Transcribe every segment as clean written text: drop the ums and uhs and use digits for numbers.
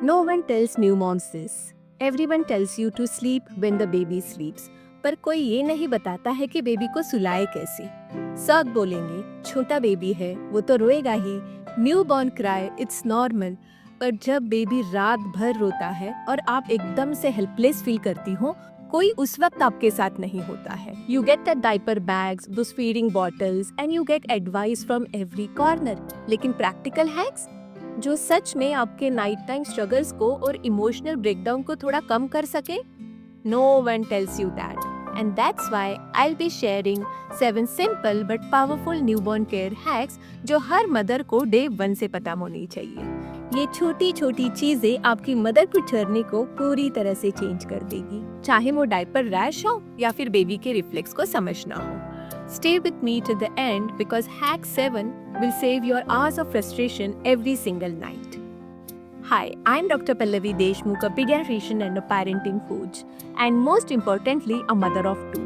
No one tells new moms this. Everyone tells you to sleep when the baby sleeps. पर कोई ये नहीं बताता है कि बेबी को सुलाए कैसे. सब बोलेंगे छोटा बेबी है वो तो रोएगा ही. New born cry it's normal. पर जब बेबी रात भर रोता है और आप एकदम से हेल्पलेस फील करती हो, कोई उस वक्त आपके साथ नहीं होता है. You get the diaper bags, those feeding bottles and you get advice from every corner. लेकिन प्रैक्टिकल हैक्स जो सच में आपके नाइट टाइम स्ट्रगल्स को और इमोशनल ब्रेकडाउन को थोड़ा कम कर सके, no one tells you that. And that's why I'll be sharing 7 simple but powerful newborn care hacks जो हर मदर को डे 1 से पता होनी चाहिए. ये छोटी छोटी चीजें आपकी मदरहुड जर्नी को पूरी तरह से चेंज कर देगी, चाहे वो डायपर रैश हो या फिर बेबी के रिफ्लेक्स को समझना हो. Stay with me to the end because hack 7 will save your hours of frustration every single night. Hi, I'm Dr. Pallavi Deshmukh, a pediatrician and a parenting coach, and most importantly, a mother of 2.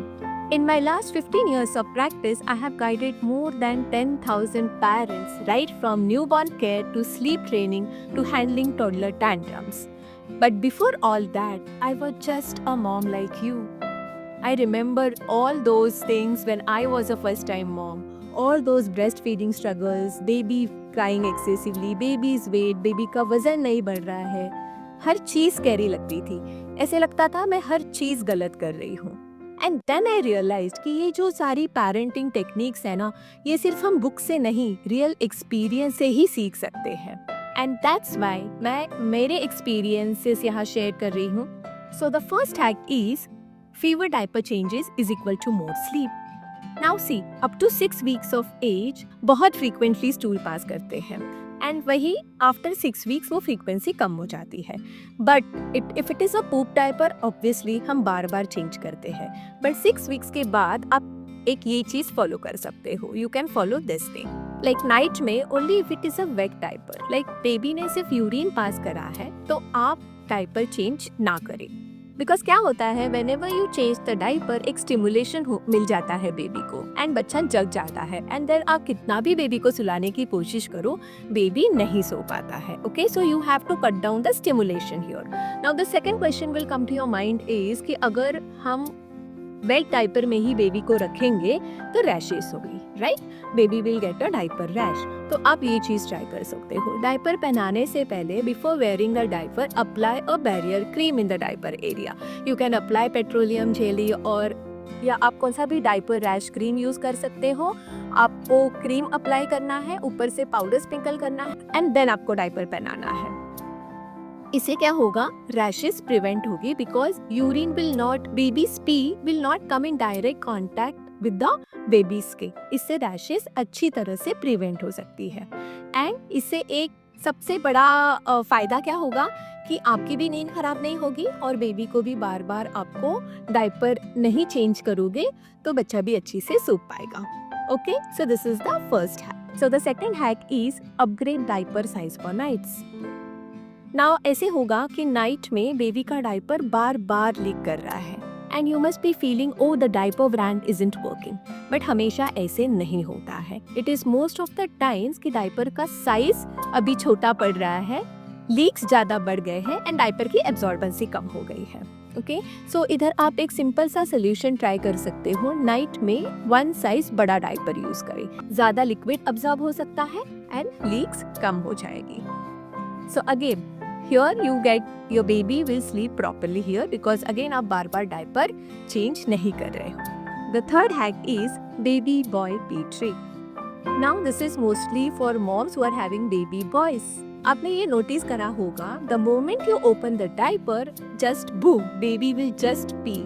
In my last 15 years of practice, I have guided more than 10,000 parents, right from newborn care to sleep training to handling toddler tantrums. But before all that, I was just a mom like you. I remember all those things when I was a first-time mom. All those breastfeeding struggles, baby crying excessively, baby's weight, baby का वजन नहीं बढ़ रहा है. हर चीज़ carry लगती थी. ऐसे लगता था मैं हर चीज़ गलत कर रही हूँ. And then I realized कि ये जो सारी parenting techniques है ना, ये सिर्फ हम बुक से नहीं, real experience से ही सीख सकते हैं. And that's why मैं मेरे experiences यहाँ share कर रही हूँ. So the first hack is fewer diaper changes is equal to more sleep. Now see, up to 6 weeks of age बहुत frequently stool pass करते हैं, and वही after 6 weeks वो frequency कम हो जाती है. But if it is a poop diaper, obviously हम बार बार change करते हैं. But 6 weeks के बाद आप एक ये चीज़ follow कर सकते हो. You can follow this thing. Like night में only if it is a wet diaper. Like baby ने सिर्फ urine pass करा है, तो आप diaper change ना करें. बिकॉज क्या होता है, when ever you change the diaper एक स्टिमुलेशन मिल जाता है बेबी को एंड बच्चा जग जाता है. एंड देन आप कितना भी बेबी को सुलाने की कोशिश करो, बेबी नहीं सो पाता है. Okay, so you have to cut down the stimulation here. Now the second question will come to your mind is कि अगर हम वेट डाइपर में ही बेबी को रखेंगे तो रैशेस होगी, right? Baby will get a diaper rash. तो आप ये चीज ट्राई कर सकते हो. डाइपर पहनाने से पहले before wearing the diaper apply a barrier cream in the diaper area. You can apply petroleum jelly और या आप कौन सा भी डाइपर रैश क्रीम यूज कर सकते हो. आपको क्रीम अप्लाई करना है, ऊपर से पाउडर स्प्रिंकल करना है एंड देन आपको डाइपर पहनाना है. इससे क्या होगा, रैशेस प्रिवेंट होगी because urine will not, babies P will not come in direct contact with the baby skin. इससे रैशेस अच्छी तरह से प्रिवेंट हो सकती है. एंड इससे एक सबसे बड़ा फायदा क्या होगा कि आपकी भी नींद खराब नहीं होगी और बेबी को भी बार बार आपको डाइपर नहीं चेंज करोगे तो बच्चा भी अच्छी से सो पाएगा. Okay, so this is the first hack. So the second hack is upgrade diaper size for nights. नाउ ऐसे होगा कि नाइट में बेबी का डाइपर बार बार लीक कर रहा है and you must be feeling oh the diaper brand isn't working. But हमेशा ऐसे नहीं होता है. It is most of the times कि डाइपर का साइज अभी छोटा पड़ रहा है, लीक्स ज्यादा बढ़ गए हैं एंड डाइपर की एब्जॉर्बेंसी कम हो गई है. ओके, सो इधर आप एक सिंपल सा सोल्यूशन ट्राई कर सकते हो. नाइट में 1 साइज बड़ा डाइपर यूज करें. ज्यादा लिक्विड अब्जॉर्ब हो सकता है एंड लीक्स कम हो जाएगी. So again here you get your baby will sleep properly here because again आप बार बार डायपर चेंज नहीं कर रहे हो. The third hack is baby boy pee tray. Now this is mostly for moms who are having baby boys. आपने ये notice करा होगा, the moment you open the diaper, just boom, baby will just pee,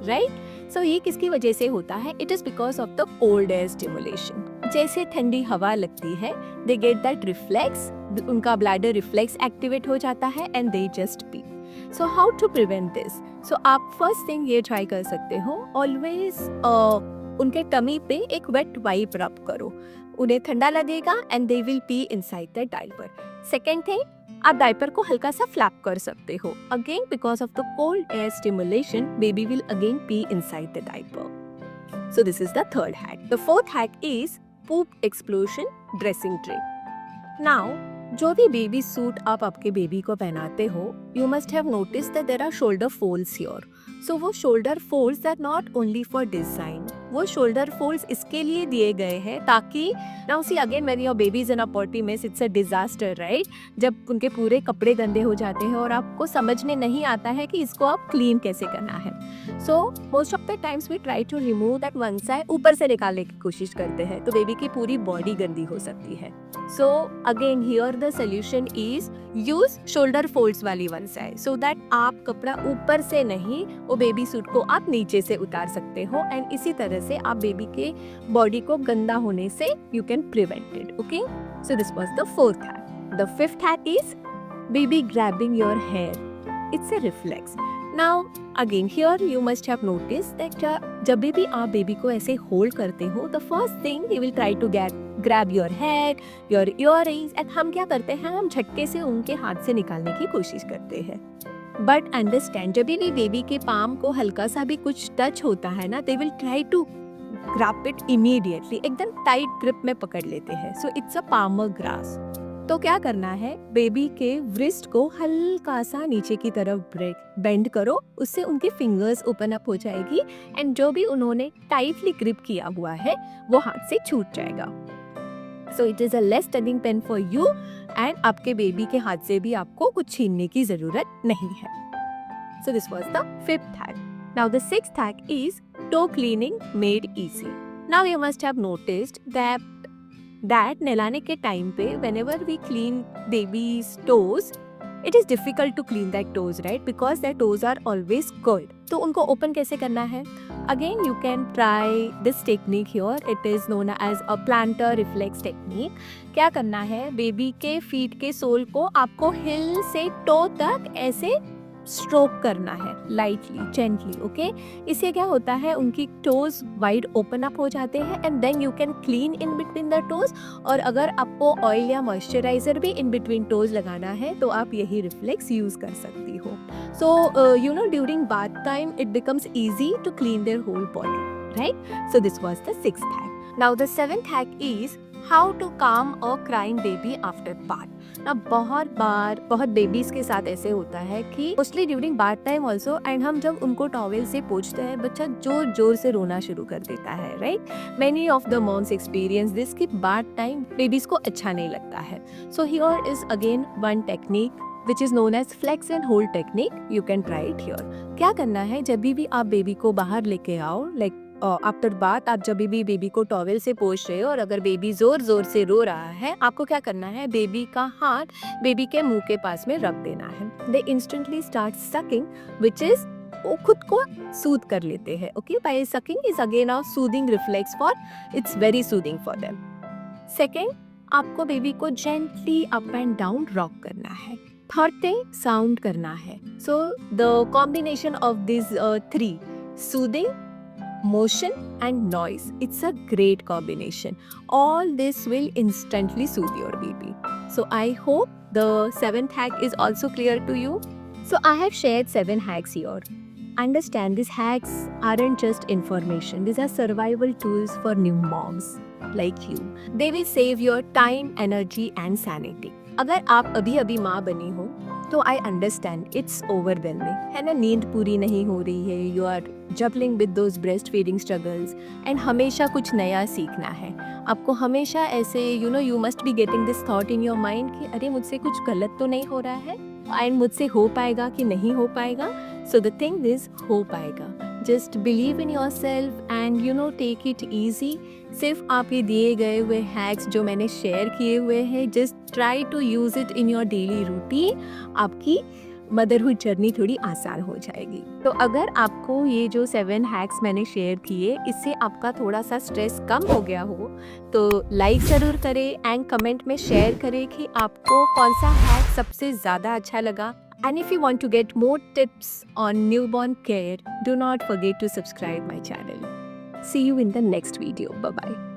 right? So ये किसकी वजह से होता है? It is because of the cold air stimulation. जैसे ठंडी हवा लगती है, they get that reflex, उनका ब्लैडर रिफ्लेक्स एक्टिवेट हो जाता है and they just pee. So how to prevent this? So आप फर्स्ट थिंग ये ट्राई कर सकते हो, ऑलवेज उनके टमी पे एक वेट वाइप रब करो. उन्हें ठंडा लगेगा and they will P inside the diaper. Second thing, आप डाइपर को हल्का सा फ्लैप कर सकते हो. Again because of the cold air stimulation baby will again P inside the diaper. So this is the third hack. The fourth hack is poop explosion dressing tray. Now जो भी baby suit आप आपके baby को पहनाते हो, you must have notice that there are shoulder folds here. So वो shoulder folds are not only for design. वो shoulder folds इसके लिए दिए गए हैं ताकि now see again when your baby is in a potty miss it's a disaster, right? जब उनके पूरे कपड़े गंदे हो जाते हैं और आपको समझने नहीं आता है कि इसको आप क्लीन कैसे करना है. So most of the times we try to remove that one side, ऊपर से निकालने की कोशिश करते हैं तो बेबी की पूरी बॉडी गंदी हो सकती है. So again here the solution is use shoulder folds वाली वन साइड सो दैट आप कपड़ा ऊपर से नहीं, वो बेबी सूट को आप नीचे से उतार सकते हो एंड इसी तरह से आप बेबी के बॉडी को गंदा होने से you can prevent it. Okay, so this was the fourth hack. The fifth hack is baby grabbing your hair. It's a reflex. Now again here you must have notice that जब भी आप baby को ऐसे hold करते हो, the first thing he will try to grab your head, your earrings, and हम क्या करते हैं, हम झटके से उनके हाथ से निकालने की कोशिश करते हैं. बट अंडरस्टैंड, जब भी बेबी के पाम को हल्का सा भी कुछ टच होता है ना, they will try to grab it immediately, एकदम टाइट ग्रिप में पकड़ लेते हैं. So it's a palmar grasp. तो क्या करना है, बेबी के व्रिस्ट को हल्का सा नीचे की तरफ बेंड करो, उससे उनकी फिंगर्स ओपन अप हो जाएगी एंड जो भी उन्होंने टाइटली ग्रिप किया हुआ है वो हाथ से छूट जाएगा. So it is a less turning pain for you and आपके बेबी के हाथ से भी आपको कुछ छीनने की जरूरत नहीं है. सो this was the fifth hack. Now the sixth hack is toe cleaning made easy. Now you must have noticed that नहलाने के टाइम पे whenever we clean baby's toes, it is difficult to clean that toes, right? Because their toes are always curled. तो उनको open कैसे करना है? Again, you can try this technique here. It is known as a plantar reflex technique. क्या करना है? Baby के feet के सोल को आपको हिल से टो तक ऐसे स्ट्रोक करना है, लाइटली, जेंटली. ओके, इससे क्या होता है, उनकी टोज वाइड ओपन अप हो जाते हैं and then you can clean in between the toes. और अगर आपको ऑयल या मॉइस्चराइजर भी इन बिटवीन टोज लगाना है तो आप यही रिफ्लेक्स यूज कर सकती हो. So you know during bath time it becomes easy to clean their whole body, right? So this was the sixth hack. Now the seventh hack is how to calm a crying baby after bath. ना बहुत babies के साथ ऐसे होता है कि mostly during bath time also, and हम जब उनको टॉवेल से पोंछते हैं बच्चा जोर जोर से रोना शुरू कर देता है, right? Many of the moms experience this कि बाथ टाइम बेबीज को अच्छा नहीं लगता है. So here is again one technique which is known as flex and hold technique. You can try it here. क्या करना है, जब भी आप बेबी को बाहर लेके आओ, लाइक आफ्टर बाथ, आप जब भी बेबी को टॉवेल से पोंछ रहे हो और अगर बेबी जोर जोर से रो रहा है, आपको क्या करना है, बेबी का हाथ बेबी के मुंह के पास में रख देना है. They instantly start sucking, which is वो खुद को सूद कर लेते हैं. Okay, by sucking is again a soothing reflex for, it's very soothing for them. Second, आपको बेबी को gently up and down rock करना है. थर्ड थिंग, साउंड करना है. So the combination of this three, soothing, motion and noise, it's a great combination. All this will instantly soothe your baby. So I hope the seventh hack is also clear to you. So I have shared 7 hacks here. Understand, these hacks aren't just information, these are survival tools for new moms like you. They will save your time, energy and sanity. अगर आप अभी अभी माँ बनी हो तो I understand it's overwhelming, है ना? नींद पूरी नहीं हो रही है, you are juggling with those breast feeding struggles and हमेशा कुछ नया सीखना है. आपको हमेशा ऐसे you must be getting this thought in your mind कि अरे मुझसे कुछ गलत तो नहीं हो रहा है एंड मुझसे हो पाएगा कि नहीं हो पाएगा. सो द थिंग इज, हो पाएगा. Just believe in yourself and take it easy. सिर्फ आप ये दिए गए हुए हैक्स जो मैंने शेयर किए हुए हैं, just try to use it in your daily routine. आपकी मदरहुड जर्नी थोड़ी आसान हो जाएगी. तो अगर आपको ये जो 7 हैक्स मैंने शेयर किए, इससे आपका थोड़ा सा स्ट्रेस कम हो गया हो तो लाइक ज़रूर करें एंड कमेंट में शेयर करें कि आपको कौन सा हैक सबसे ज़्यादा अच्छा लगा. And if you want to get more tips on newborn care, do not forget to subscribe my channel. See you in the next video. Bye-bye.